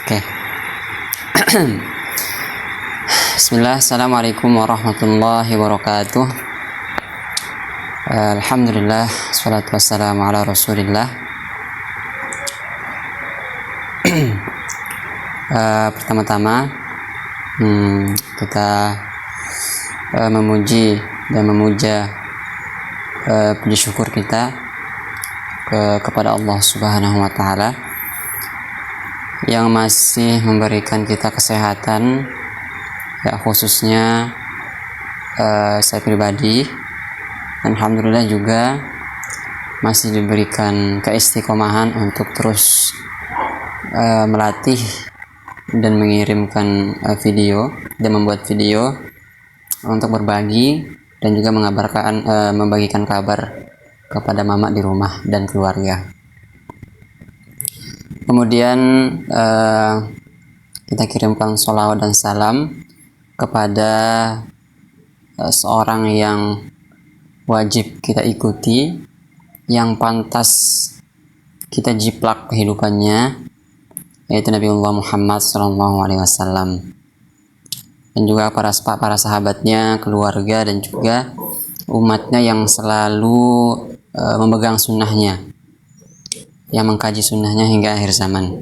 Oke. Bismillah, assalamualaikum warahmatullahi wabarakatuh. Alhamdulillah, salatu wassalamu ala rasulillah. Pertama-tama kita memuji dan memuja puji syukur kita kepada Allah Subhanahu wa Ta'ala yang masih memberikan kita kesehatan, ya khususnya saya pribadi, alhamdulillah juga masih diberikan keistiqomahan untuk terus melatih dan mengirimkan video dan membuat video untuk berbagi dan juga membagikan kabar kepada mama di rumah dan keluarga. Kemudian kita kirimkan sholawat dan salam kepada seorang yang wajib kita ikuti, yang pantas kita jiplak kehidupannya, yaitu Nabiullah Muhammad SAW, dan juga para sahabatnya, keluarga, dan juga umatnya yang selalu memegang sunnahnya, yang mengkaji sunnahnya hingga akhir zaman.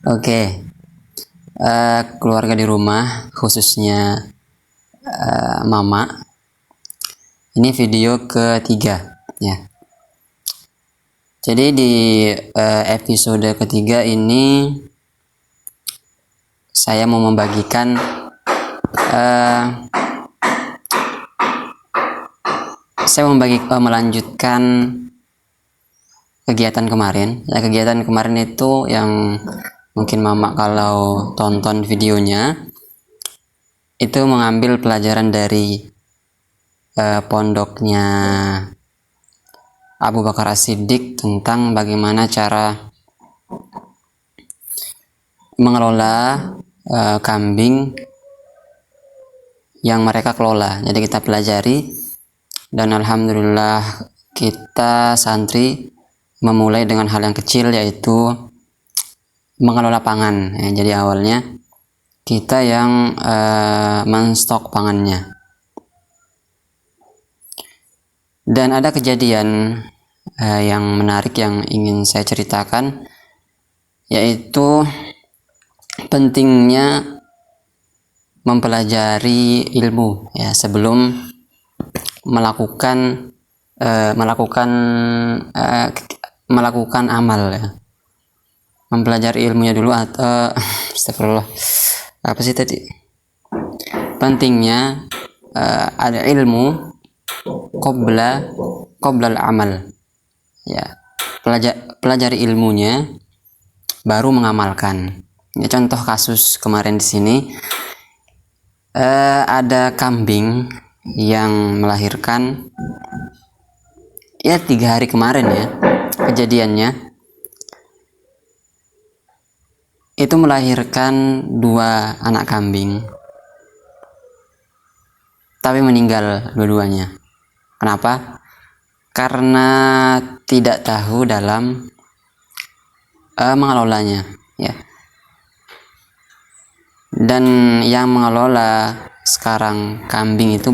Oke. Keluarga di rumah, khususnya mama, ini video ketiga ya. Jadi di episode ketiga ini saya mau membagikan melanjutkan kegiatan kemarin. Ya, kegiatan kemarin itu yang mungkin mama kalau tonton videonya itu mengambil pelajaran dari pondoknya Abu Bakar As-Siddiq tentang bagaimana cara mengelola kambing yang mereka kelola. Jadi kita pelajari, dan alhamdulillah kita santri memulai dengan hal yang kecil, yaitu mengelola pangan ya. Jadi awalnya kita yang menstok pangannya, dan ada kejadian yang menarik yang ingin saya ceritakan, yaitu pentingnya mempelajari ilmu ya sebelum melakukan amal ya. Mempelajari ilmunya dulu, atau astagfirullah, apa sih tadi, pentingnya ada ilmu qabla al-amal ya. Pelajari ilmunya baru mengamalkan ya. Contoh kasus kemarin di sini, ada kambing yang melahirkan ya 3 hari kemarin ya. Kejadiannya itu melahirkan 2 anak kambing, tapi meninggal dua-duanya. Kenapa? Karena tidak tahu dalam mengelolanya ya. Dan yang mengelola sekarang kambing itu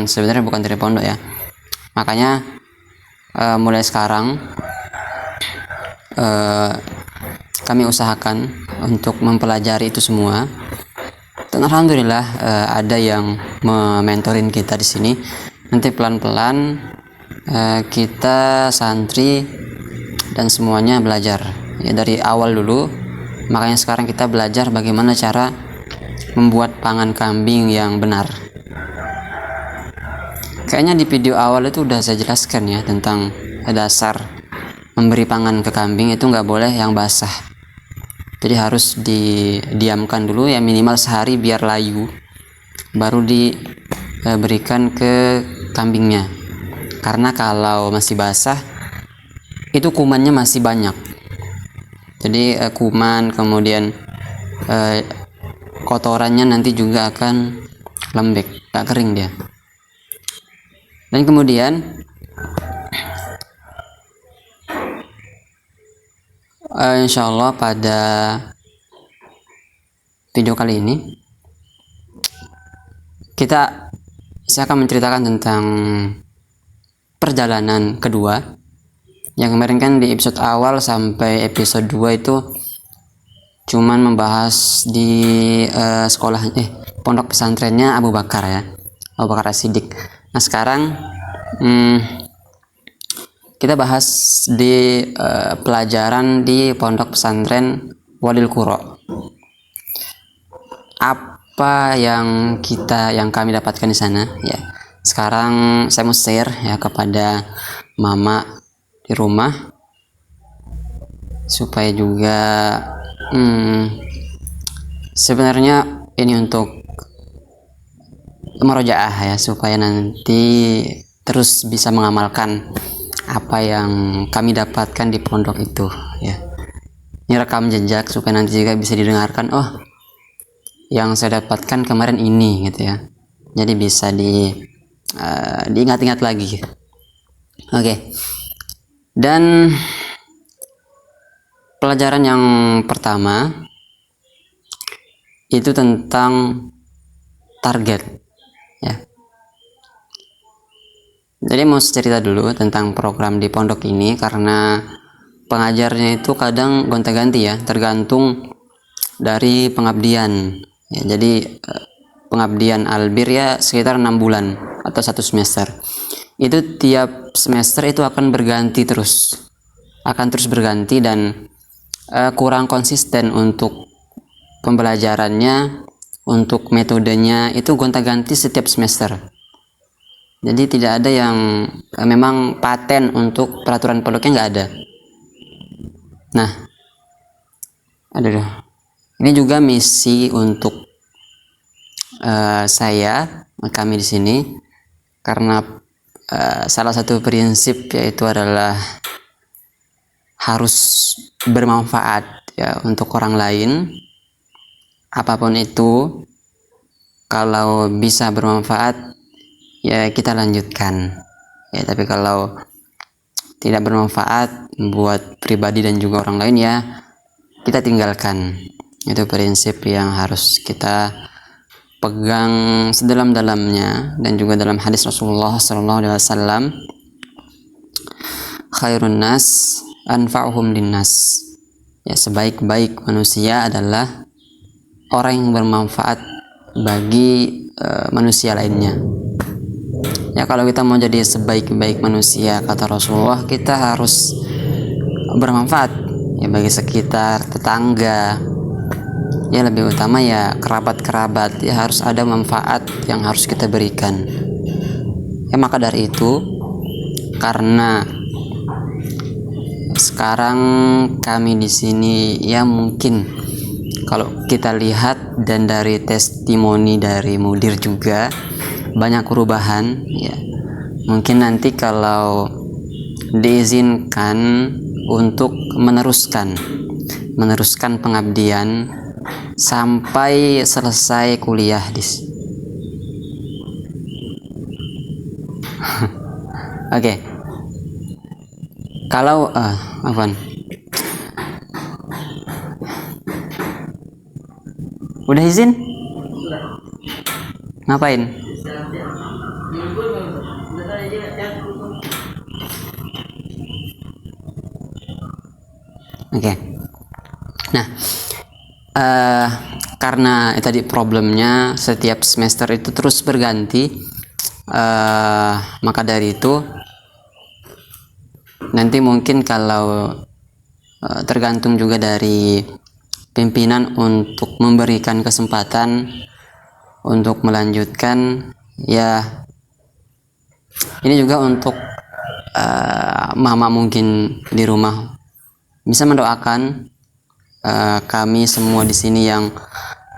sebenarnya bukan dari pondok ya. Makanya mulai sekarang kami usahakan untuk mempelajari itu semua. Dan alhamdulillah ada yang mementorin kita di sini. Nanti pelan-pelan kita santri dan semuanya belajar ya dari awal dulu. Makanya sekarang kita belajar bagaimana cara membuat pangan kambing yang benar. Kayaknya di video awal itu udah saya jelaskan ya tentang dasar memberi pangan ke kambing itu nggak boleh yang basah. Jadi harus didiamkan dulu ya minimal sehari biar layu, baru diberikan ke kambingnya. Karena kalau masih basah itu kumannya masih banyak. Jadi kuman, kemudian kotorannya nanti juga akan lembek, gak kering dia. Dan kemudian insya Allah pada video kali ini saya akan menceritakan tentang perjalanan kedua. Yang kemarin kan di episode awal sampai episode 2 itu cuman membahas di pondok pesantrennya Abu Bakar ya, Abu Bakar As-Siddiq. Nah sekarang kita bahas di pelajaran di pondok pesantren Wadil Qura. Apa yang kami dapatkan di sana ya. Sekarang saya mau share ya kepada mama di rumah supaya juga sebenarnya ini untuk merojaah ya, supaya nanti terus bisa mengamalkan apa yang kami dapatkan di pondok itu ya. Ini rekam jejak supaya nanti juga bisa didengarkan, oh yang saya dapatkan kemarin ini gitu ya, jadi bisa diingat-ingat lagi. Oke. Dan pelajaran yang pertama itu tentang target ya. Jadi mau cerita dulu tentang program di pondok ini, karena pengajarnya itu kadang gonta-ganti ya, tergantung dari pengabdian ya. Jadi pengabdian albir ya sekitar 6 bulan atau 1 semester. Itu tiap semester itu akan terus berganti dan kurang konsisten untuk pembelajarannya, untuk metodenya itu gonta-ganti setiap semester. Jadi tidak ada yang memang paten untuk peraturan pondoknya, nggak ada. Nah, ini juga misi untuk kami di sini, karena salah satu prinsip yaitu adalah harus bermanfaat ya untuk orang lain. Apapun itu, kalau bisa bermanfaat ya kita lanjutkan ya, tapi kalau tidak bermanfaat buat pribadi dan juga orang lain ya kita tinggalkan. Itu prinsip yang harus kita pegang sedalam-dalamnya. Dan juga dalam hadis Rasulullah SAW, khairun nas anfa'uhum linnas ya, sebaik-baik manusia adalah orang yang bermanfaat bagi manusia lainnya ya. Kalau kita mau jadi sebaik-baik manusia, kata Rasulullah, kita harus bermanfaat ya bagi sekitar, tetangga ya, lebih utama ya kerabat-kerabat ya, harus ada manfaat yang harus kita berikan ya. Maka dari itu, karena sekarang kami di sini ya, mungkin kalau kita lihat dan dari testimoni dari mudir juga banyak perubahan ya. Mungkin nanti kalau diizinkan untuk meneruskan pengabdian sampai selesai kuliah Oke. Kalau udah izin? Ngapain? Oke. Nah, karena tadi problemnya setiap semester itu terus berganti, maka dari itu nanti mungkin kalau tergantung juga dari pimpinan untuk memberikan kesempatan untuk melanjutkan ya. Ini juga untuk mama mungkin di rumah bisa mendoakan kami semua di sini yang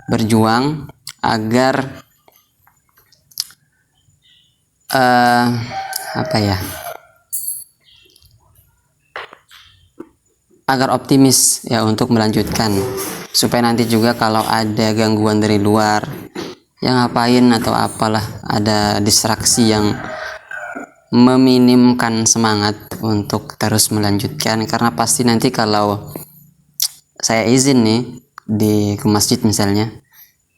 berjuang agar agar optimis ya untuk melanjutkan, supaya nanti juga kalau ada gangguan dari luar yang ngapain atau apalah, ada distraksi yang meminimkan semangat untuk terus melanjutkan. Karena pasti nanti kalau saya izin nih ke masjid misalnya,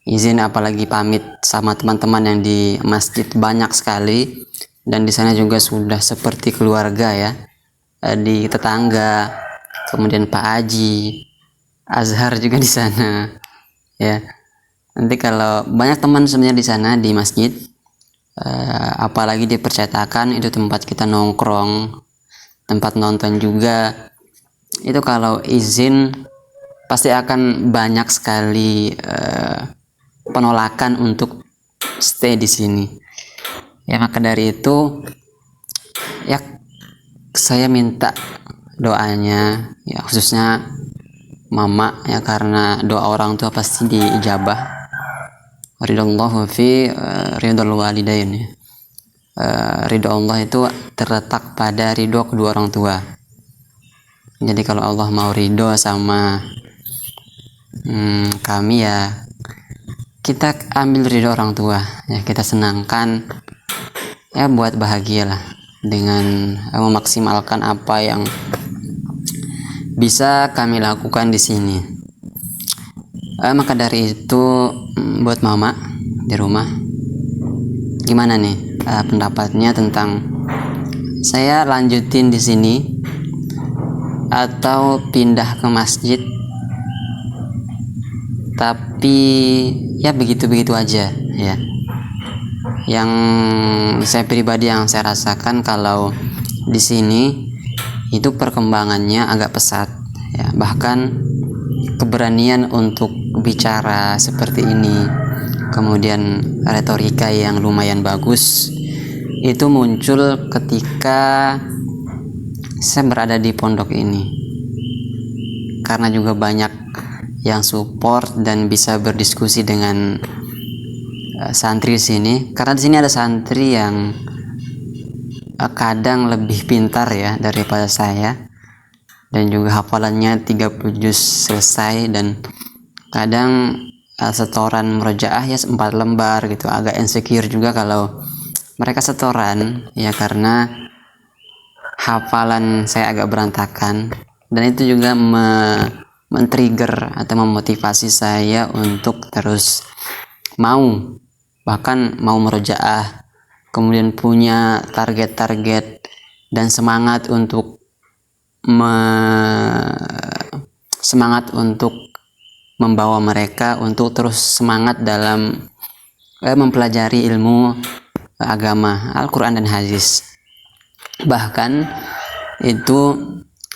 izin apalagi pamit sama teman-teman yang di masjid banyak sekali, dan di sana juga sudah seperti keluarga ya, di tetangga, kemudian Pak Haji Azhar juga di sana ya. Nanti kalau banyak teman sebenarnya di sana di masjid, apalagi di percetakan itu tempat kita nongkrong, tempat nonton juga. Itu kalau izin pasti akan banyak sekali penolakan untuk stay di sini. Ya maka dari itu ya saya minta doanya ya, khususnya mama ya, karena doa orang tua pasti diijabah. Ridallahu fi ridal walidain ya. Ridho Allah itu terletak pada ridho kedua orang tua. Jadi kalau Allah mau ridho sama kami ya, kita ambil ridho orang tua ya, kita senangkan ya, buat bahagialah dengan memaksimalkan apa yang bisa kami lakukan di sini. Maka dari itu buat mama di rumah, gimana nih pendapatnya tentang saya lanjutin di sini atau pindah ke masjid, tapi ya begitu-begitu aja ya. Yang saya pribadi yang saya rasakan kalau di sini itu perkembangannya agak pesat ya, bahkan keberanian untuk bicara seperti ini, kemudian retorika yang lumayan bagus itu muncul ketika saya berada di pondok ini, karena juga banyak yang support dan bisa berdiskusi dengan santri di sini. Karena di sini ada santri yang kadang lebih pintar ya daripada saya, dan juga hafalannya 30 juz selesai, dan kadang setoran murojaah ya 4 lembar gitu. Agak insecure juga kalau mereka setoran ya, karena hafalan saya agak berantakan, dan itu juga men-trigger atau memotivasi saya untuk terus bahkan mau murojaah, kemudian punya target-target dan semangat untuk membawa mereka untuk terus semangat dalam mempelajari ilmu agama Al-Quran dan hadis. Bahkan itu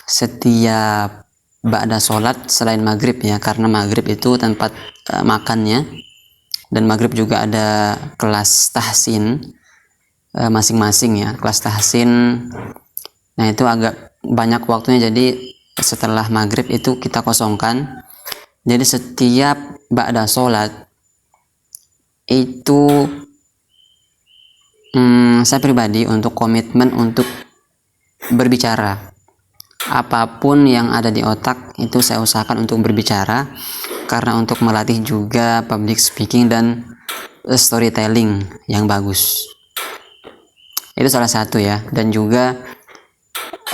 setiap ba'da sholat selain maghrib ya, karena maghrib itu tempat makannya, dan maghrib juga ada kelas tahsin masing-masing ya, kelas tahsin. Nah itu agak banyak waktunya, jadi setelah maghrib itu kita kosongkan. Jadi setiap ba'da sholat itu saya pribadi untuk komitmen untuk berbicara, apapun yang ada di otak itu saya usahakan untuk berbicara, karena untuk melatih juga public speaking dan storytelling yang bagus. Itu salah satu ya. Dan juga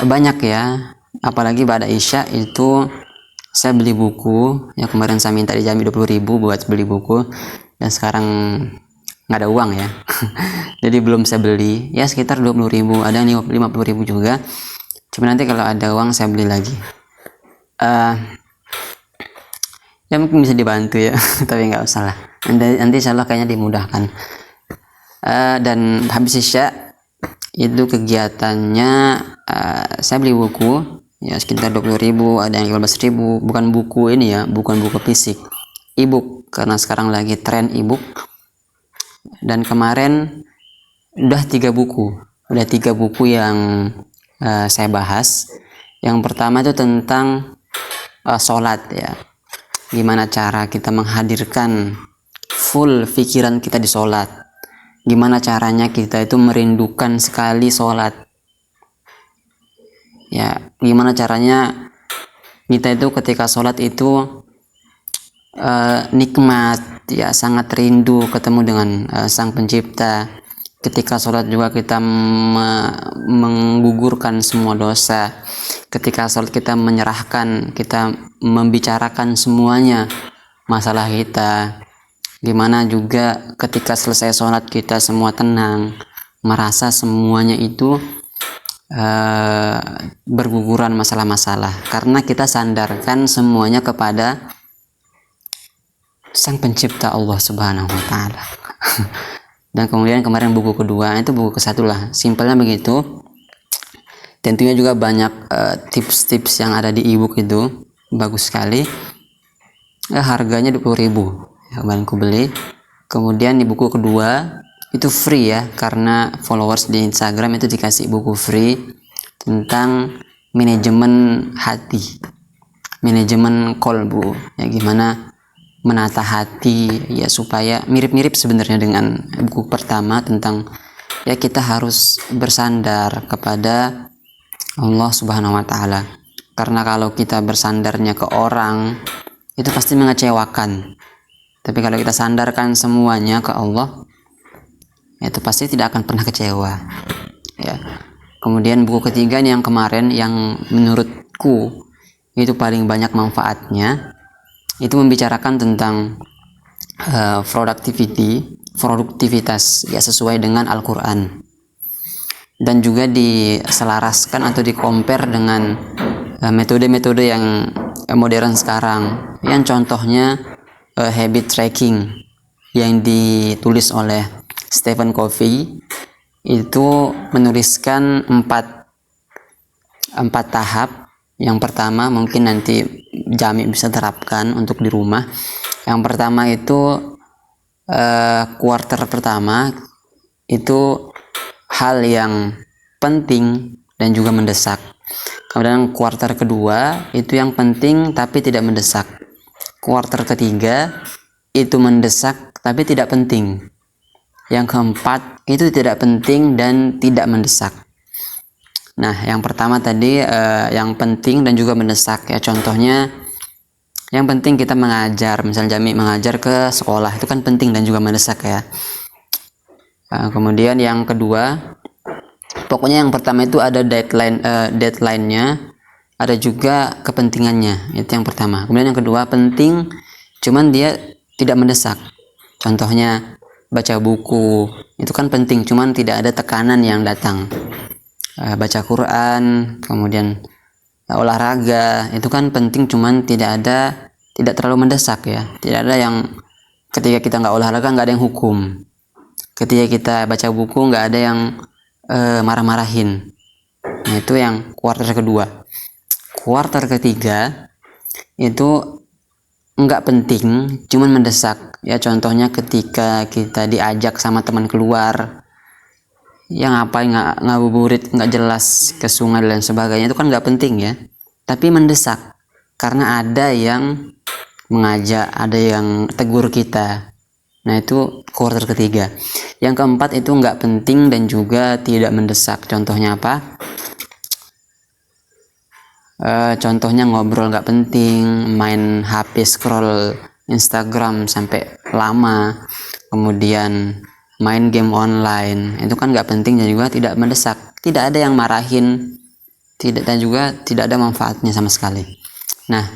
banyak ya, apalagi pada Isya itu saya beli buku ya, kemarin saya minta di Jambi 20.000 buat beli buku, dan sekarang nggak ada uang ya. Jadi belum saya beli ya, sekitar 20.000, ada yang 50.000 juga. Cuma nanti kalau ada uang saya beli lagi. Ya mungkin bisa dibantu ya, tapi nggak usah lah. Nanti insya Allah kayaknya dimudahkan. Dan habis Isya itu kegiatannya saya beli buku ya sekitar 20.000, ada yang 15.000. Bukan buku ini ya, bukan buku fisik, e-book, karena sekarang lagi tren e-book. Dan kemarin udah 3 buku yang saya bahas. Yang pertama itu tentang sholat ya, gimana cara kita menghadirkan full pikiran kita di sholat, gimana caranya kita itu merindukan sekali sholat ya, gimana caranya kita itu ketika sholat itu nikmat ya, sangat rindu ketemu dengan sang pencipta. Ketika sholat juga kita menggugurkan semua dosa. Ketika sholat kita menyerahkan, kita membicarakan semuanya masalah kita, Gimana juga ketika selesai sholat kita semua tenang, merasa semuanya itu berguguran masalah-masalah, karena kita sandarkan semuanya kepada Sang Pencipta Allah Subhanahu wa Ta'ala. Dan kemudian kemarin buku kedua, itu buku ke-1 lah, simpelnya begitu. Tentunya juga banyak tips-tips yang ada di ebook itu, bagus sekali. Harganya 20.000 kemarin aku beli. Kemudian di buku kedua itu free ya, karena followers di Instagram itu dikasih buku free tentang manajemen hati, manajemen kolbu, ya gimana menata hati ya, supaya mirip-mirip sebenarnya dengan buku pertama tentang ya kita harus bersandar kepada Allah Subhanahu wa Ta'ala. Karena kalau kita bersandarnya ke orang itu pasti mengecewakan, tapi kalau kita sandarkan semuanya ke Allah, itu pasti tidak akan pernah kecewa ya. Kemudian buku ketiga nih yang kemarin, yang menurutku itu paling banyak manfaatnya, itu membicarakan tentang produktivitas ya, sesuai dengan Al-Quran, dan juga diselaraskan atau di-compare dengan metode-metode yang modern sekarang, yang contohnya habit tracking yang ditulis oleh Stephen Covey. Itu menuliskan empat tahap. Yang pertama mungkin nanti Jami bisa terapkan untuk di rumah. Yang pertama itu quarter pertama itu hal yang penting dan juga mendesak. Kemudian quarter kedua itu yang penting tapi tidak mendesak. Quarter ketiga itu mendesak tapi tidak penting. Yang keempat itu tidak penting dan tidak mendesak. Nah, yang pertama tadi yang penting dan juga mendesak ya, contohnya yang penting kita mengajar, misalnya Jami mengajar ke sekolah, itu kan penting dan juga mendesak ya. Kemudian yang kedua, pokoknya yang pertama itu ada deadline-nya, ada juga kepentingannya, itu yang pertama. Kemudian yang kedua penting, cuman dia tidak mendesak. Contohnya baca buku, itu kan penting, cuman tidak ada tekanan yang datang. Baca Quran, kemudian olahraga, itu kan penting, cuman tidak terlalu mendesak ya. Tidak ada yang ketika kita nggak olahraga nggak ada yang hukum. Ketika kita baca buku nggak ada yang marah-marahin. Nah, itu yang kuarter kedua. Kuarter ketiga itu nggak penting, cuman mendesak ya. Contohnya ketika kita diajak sama teman keluar, yang ngapain ngabuburit nggak jelas ke sungai dan sebagainya, itu kan nggak penting ya, tapi mendesak karena ada yang mengajak, ada yang tegur kita. Nah, itu kuarter ketiga. Yang keempat itu nggak penting dan juga tidak mendesak. Contohnya apa? Contohnya ngobrol nggak penting, main HP, scroll Instagram sampai lama, kemudian main game online, itu kan nggak penting dan juga tidak mendesak, tidak ada yang marahin, dan juga tidak ada manfaatnya sama sekali. Nah,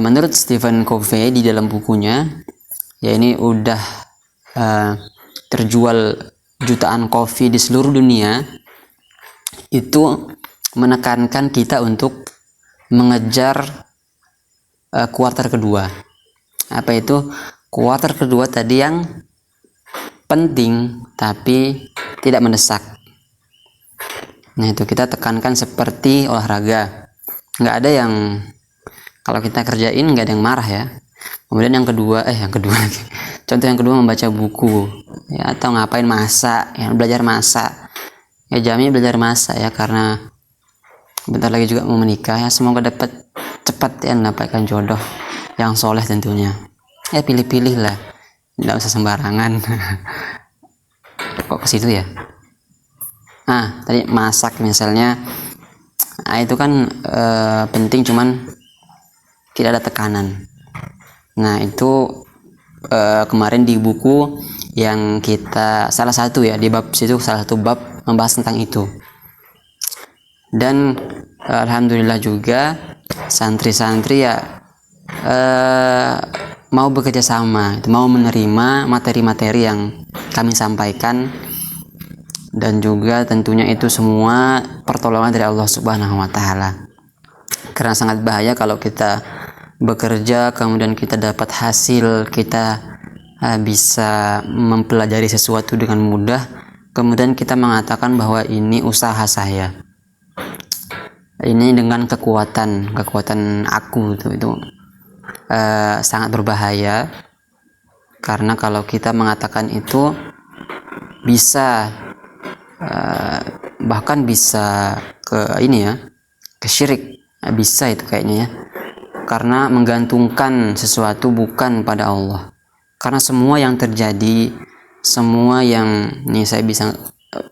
menurut Stephen Covey di dalam bukunya, ya ini udah terjual jutaan kopi di seluruh dunia, itu menekankan kita untuk mengejar kuarter kedua. Apa itu? Kuarter kedua tadi yang penting tapi tidak mendesak. Nah, itu kita tekankan seperti olahraga. Nggak ada yang, kalau kita kerjain nggak ada yang marah ya. Kemudian yang kedua lagi. Contoh yang kedua, membaca buku ya, atau ngapain, masak ya, belajar masak. Ya, Jami belajar masak ya, karena bentar lagi juga mau menikah ya, semoga dapat cepat ya mendapatkan jodoh yang soleh tentunya. Ya pilih-pilih lah, tidak usah sembarangan. Kok ke situ ya? Nah, tadi masak misalnya, itu kan penting cuman tidak ada tekanan. Nah, itu kemarin di buku yang kita salah satu ya, di bab situ salah satu bab membahas tentang itu. Dan alhamdulillah juga santri-santri ya mau bekerja sama, mau menerima materi-materi yang kami sampaikan, dan juga tentunya itu semua pertolongan dari Allah Subhanahu wa taala. Karena sangat bahaya kalau kita bekerja kemudian kita dapat hasil, kita bisa mempelajari sesuatu dengan mudah, kemudian kita mengatakan bahwa ini usaha saya, ini dengan kekuatan aku, itu sangat berbahaya. Karena kalau kita mengatakan itu bisa bahkan bisa ke ini ya, ke syirik, bisa itu kayaknya ya, karena menggantungkan sesuatu bukan pada Allah. Karena semua yang terjadi, semua yang nih saya bisa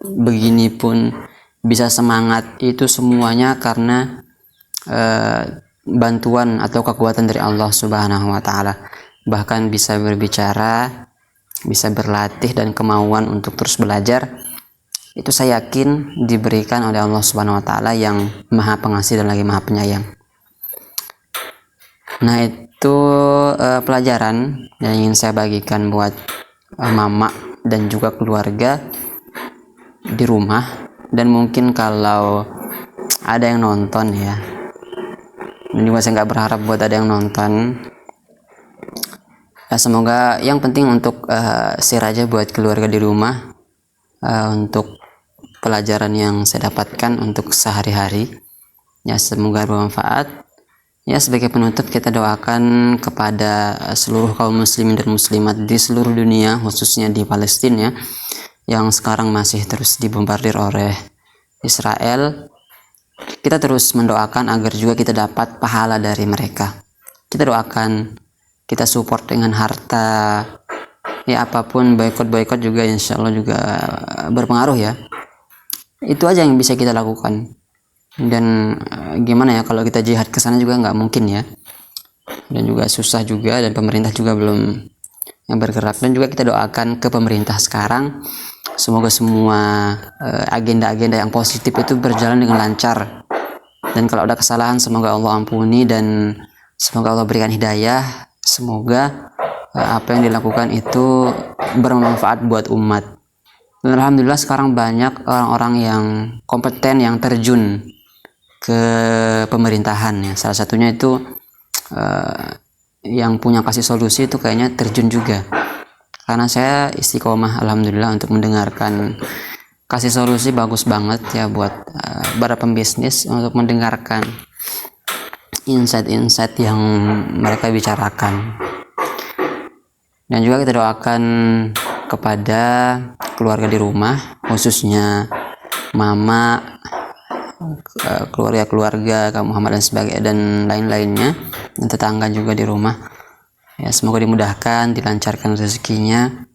begini pun bisa semangat, itu semuanya karena bantuan atau kekuatan dari Allah Subhanahu wa taala. Bahkan bisa berbicara, bisa berlatih, dan kemauan untuk terus belajar, itu saya yakin diberikan oleh Allah Subhanahu wa taala yang Maha Pengasih dan lagi Maha Penyayang. Nah, itu pelajaran yang ingin saya bagikan buat mama dan juga keluarga di rumah. Dan mungkin kalau ada yang nonton ya, dan juga saya nggak berharap buat ada yang nonton ya, semoga yang penting untuk share aja buat keluarga di rumah, untuk pelajaran yang saya dapatkan untuk sehari-hari ya, semoga bermanfaat ya. Sebagai penutup, kita doakan kepada seluruh kaum muslimin dan muslimat di seluruh dunia, khususnya di Palestina ya, yang sekarang masih terus dibombardir oleh Israel. Kita terus mendoakan agar juga kita dapat pahala dari mereka. Kita doakan, kita support dengan harta ya, apapun, boykot juga insya Allah juga berpengaruh ya. Itu aja yang bisa kita lakukan. Dan gimana ya, kalau kita jihad ke sana juga nggak mungkin ya, dan juga susah juga, dan pemerintah juga belum yang bergerak. Dan juga kita doakan ke pemerintah sekarang, semoga semua agenda-agenda yang positif itu berjalan dengan lancar, dan kalau ada kesalahan semoga Allah ampuni, dan semoga Allah berikan hidayah. Semoga apa yang dilakukan itu bermanfaat buat umat. Dan alhamdulillah sekarang banyak orang-orang yang kompeten yang terjun ke pemerintahan ya. Salah satunya itu yang punya kasih solusi itu kayaknya terjun juga. Karena saya istiqomah alhamdulillah untuk mendengarkan kasih solusi, bagus banget ya buat para pembisnis untuk mendengarkan insight-insight yang mereka bicarakan. Dan juga kita doakan kepada keluarga di rumah, khususnya mama, keluarga kaum Muhammad dan sebagainya, dan lain-lainnya, dan tetangga juga di rumah ya. Semoga dimudahkan, dilancarkan rezekinya,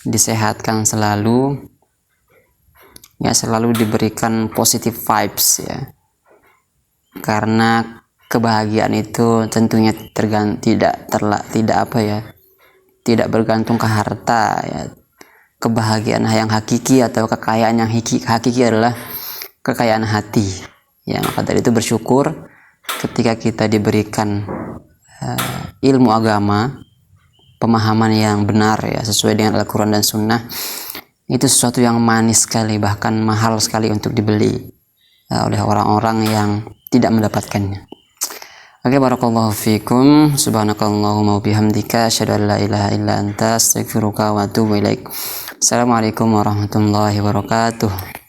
disehatkan selalu ya, selalu diberikan positive vibes ya. Karena kebahagiaan itu tentunya tidak bergantung ke harta ya. Kebahagiaan yang hakiki atau kekayaan yang hakiki adalah kekayaan hati ya. Maka dari itu bersyukur ketika kita diberikan ilmu agama, pemahaman yang benar ya, sesuai dengan Al-Quran dan Sunnah. Itu sesuatu yang manis sekali, bahkan mahal sekali untuk dibeli oleh orang-orang yang tidak mendapatkannya. Oke, barakallahu fikum. Subhanakallahumma wabihamdika asyhadu an la ilaha illa anta astaghfiruka wa atubu ilaik. Assalamualaikum warahmatullahi wabarakatuh.